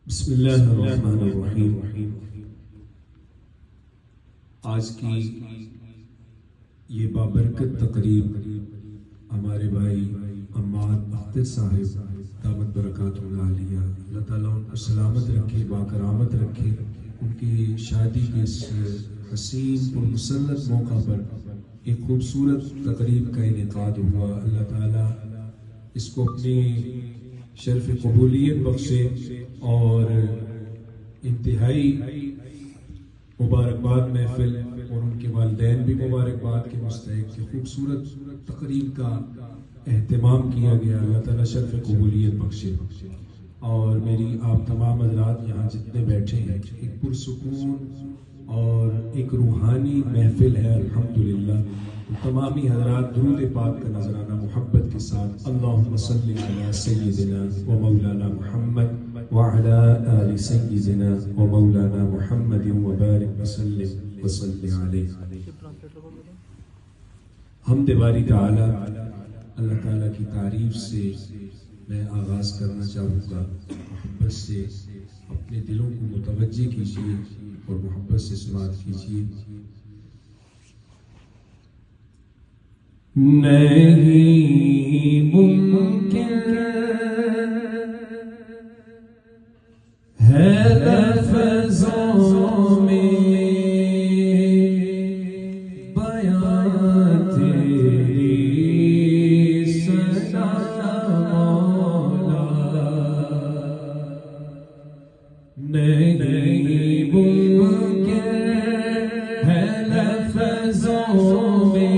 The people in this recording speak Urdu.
بسم اللہ الرحمن الرحیم۔ آج کی یہ بابرکت تقریب ہمارے بھائی عماد اختر صاحب دامت برکاتہ عالیہ، اللہ تعالیٰ ان کو سلامت رکھے، باکرامت رکھے۔ ان کی شادی کے اس حسین اور مسلط موقع پر ایک خوبصورت تقریب کا انعقاد ہوا۔ اللہ تعالیٰ اس کو اپنی شرف قبولیت بخشے اور انتہائی مبارکباد محفل اور ان کے والدین بھی مبارکباد کے مستحق کہ خوبصورت تقریب کا اہتمام کیا گیا۔ اللہ تعالیٰ شرف قبولیت بخشے۔ اور میری آپ تمام حضرات یہاں جتنے بیٹھے ہیں، ایک پرسکون اور ایک روحانی محفل ہے الحمدللہ۔ تمامی حضرات درود پاک کا نذرانہ محبت کے ساتھ اللہم صلی علی سیدنا و مولانا محمد وعلی آل سیدنا و مولانا محمد وبارک وسلم وصلی علیہ۔ حمد باری تعالی اللہ تعالیٰ کی تعریف سے میں آغاز کرنا چاہوں گا۔ محبت سے اپنے دلوں کو متوجہ کیجیے اور محبت سے سماعت کیجیے۔ نہیں ممکن ہے لفظوں میں بیان تیری ثنا مولا، نہیں ممکن ہے لفظوں میں